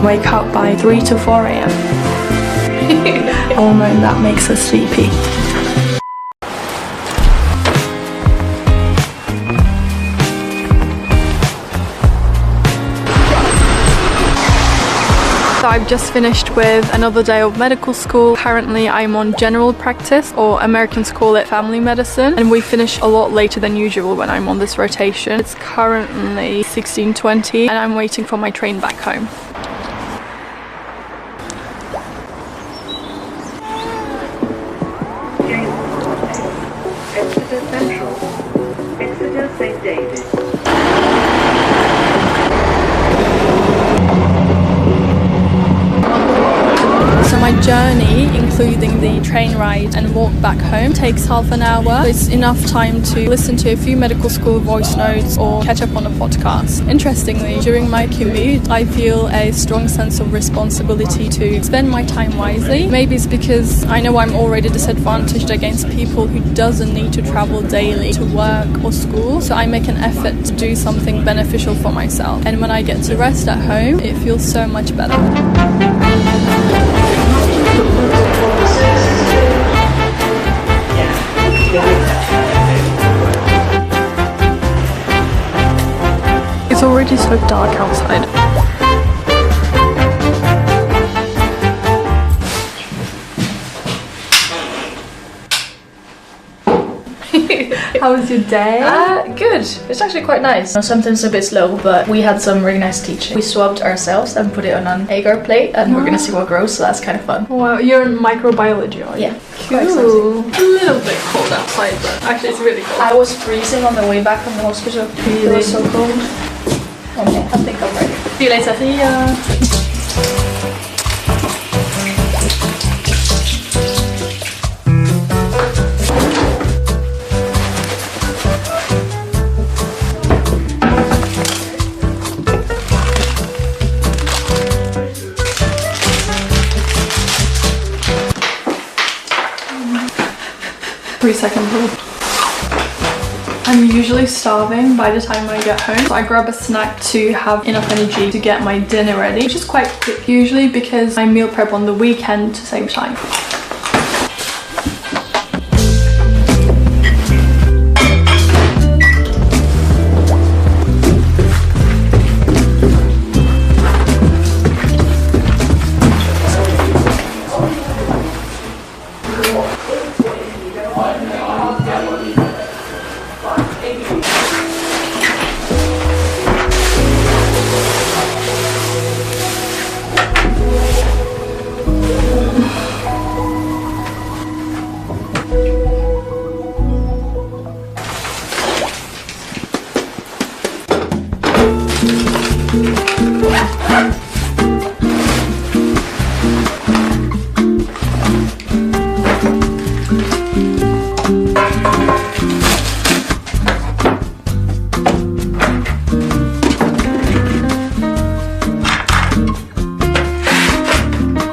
Wake up by 3 to 4 a.m. Hormone that makes us sleepy. So I've just finished with another day of medical school. Currently I'm on general practice, or Americans call it family medicine, and we finish a lot later than usual when I'm on this rotation. It's currently 16:20 and I'm waiting for my train back home. Exeter Central, Exeter St. David. So my journey, including the train ride and walk back home, takes half an hour. So it's enough time to listen to a few medical school voice notes or catch up on a podcast. Interestingly, during my commute, I feel a strong sense of responsibility to spend my time wisely. Maybe it's because I know I'm already disadvantaged against people who doesn't need to travel daily to work or school. So I make an effort to do something beneficial for myself. And when I get to rest at home, it feels so much better. It's already so dark outside. How was your day? Good. It's actually quite nice. Sometimes a bit slow, but we had some really nice teaching. We swabbed ourselves and put it on an agar plate, and we're gonna see what grows, so that's kind of fun. Wow, you're in microbiology, are you? Yeah. Cool. A little bit cold outside, but actually it's really cold. I was freezing on the way back from the hospital. It was so cold. Okay, I think I'm ready. See you later. See ya. 3-second rule. I'm usually starving by the time I get home, so I grab a snack to have enough energy to get my dinner ready, which is quite quick usually because I meal prep on the weekend to save time.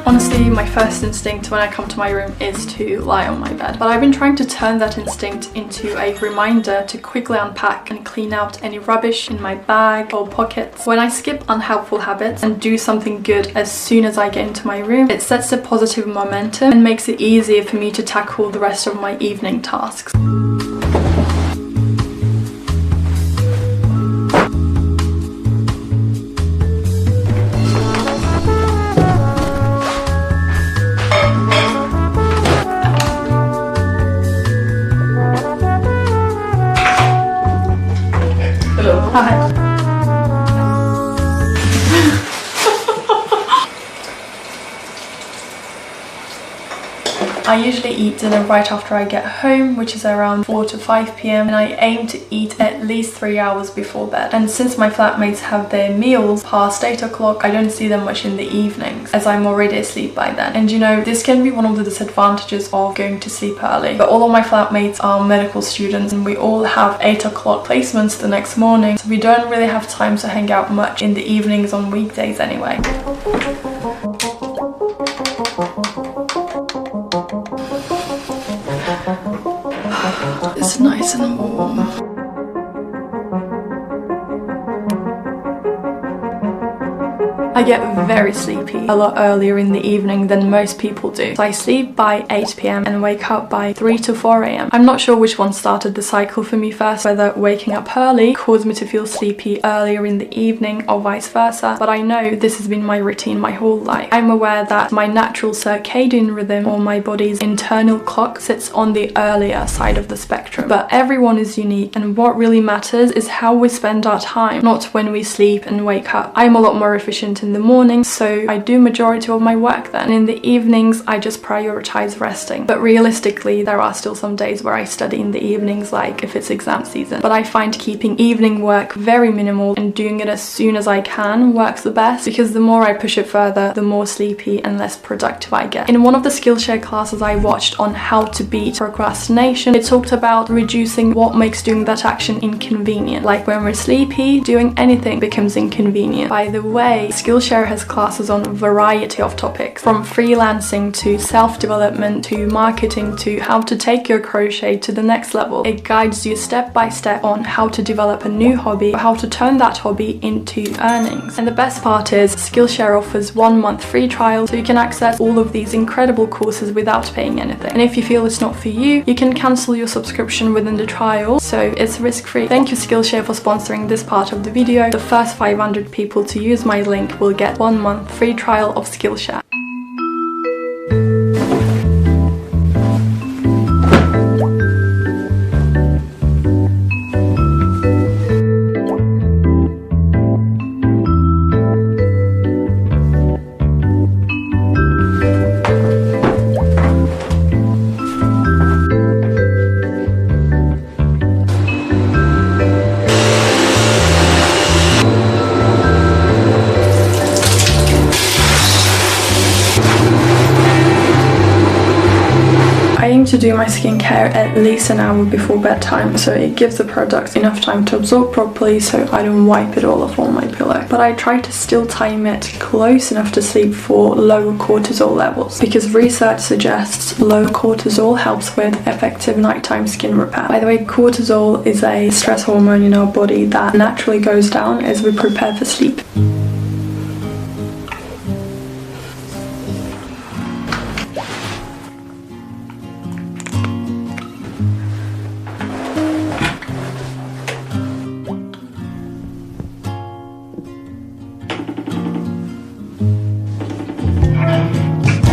Honestly, my first instinct when I come to my room is to lie on my bed, but I've been trying to turn that instinct into a reminder to quickly unpack and clean out any rubbish in my bag or pockets. When I skip unhelpful habits and do something good as soon as I get into my room, it sets a positive momentum and makes it easier for me to tackle the rest of my evening tasks. Hi. I usually eat dinner right after I get home, which is around 4 to 5 p.m, and I aim to eat at least 3 hours before bed. And since my flatmates have their meals past 8 o'clock, I don't see them much in the evenings as I'm already asleep by then. And you know, this can be one of the disadvantages of going to sleep early. But all of my flatmates are medical students and we all have 8 o'clock placements the next morning, so we don't really have time to hang out much in the evenings on weekdays anyway. It's nice and warm. I get very sleepy a lot earlier in the evening than most people do. So I sleep by 8 p.m. and wake up by 3 to 4 a.m. I'm not sure which one started the cycle for me first, whether waking up early caused me to feel sleepy earlier in the evening or vice versa, but I know this has been my routine my whole life. I'm aware that my natural circadian rhythm, or my body's internal clock, sits on the earlier side of the spectrum. But everyone is unique, and what really matters is how we spend our time, not when we sleep and wake up. I'm a lot more efficient in the morning, so I do majority of my work then. And in the evenings, I just prioritize resting. But realistically, there are still some days where I study in the evenings, like if it's exam season. But I find keeping evening work very minimal and doing it as soon as I can works the best, because the more I push it further, the more sleepy and less productive I get. In one of the Skillshare classes I watched on how to beat procrastination, it talked about reducing what makes doing that action inconvenient. Like when we're sleepy, doing anything becomes inconvenient. By the way, Skillshare has classes on a variety of topics, from freelancing to self-development to marketing to how to take your crochet to the next level. It guides you step by step on how to develop a new hobby, or how to turn that hobby into earnings. And the best part is Skillshare offers 1 month free trial, so you can access all of these incredible courses without paying anything. And if you feel it's not for you, you can cancel your subscription within the trial, so it's risk-free. Thank you Skillshare for sponsoring this part of the video. The first 500 people to use my link will get 1 month free trial of Skillshare. I aim to do my skincare at least an hour before bedtime, so it gives the product enough time to absorb properly, so I don't wipe it all off on my pillow. But I try to still time it close enough to sleep for lower cortisol levels, because research suggests low cortisol helps with effective nighttime skin repair. By the way, cortisol is a stress hormone in our body that naturally goes down as we prepare for sleep.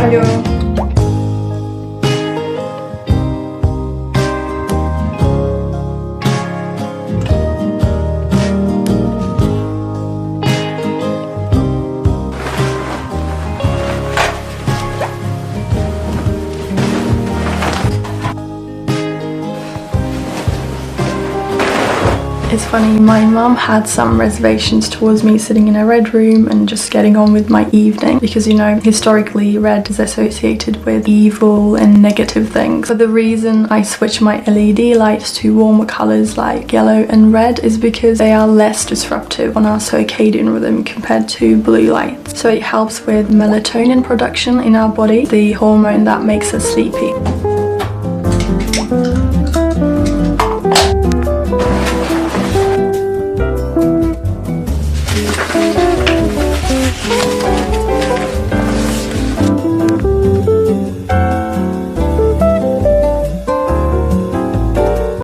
Hello. It's funny, my mum had some reservations towards me sitting in a red room and just getting on with my evening, because, you know, historically red is associated with evil and negative things. But the reason I switched my LED lights to warmer colours like yellow and red is because they are less disruptive on our circadian rhythm compared to blue lights. So it helps with melatonin production in our body, the hormone that makes us sleepy.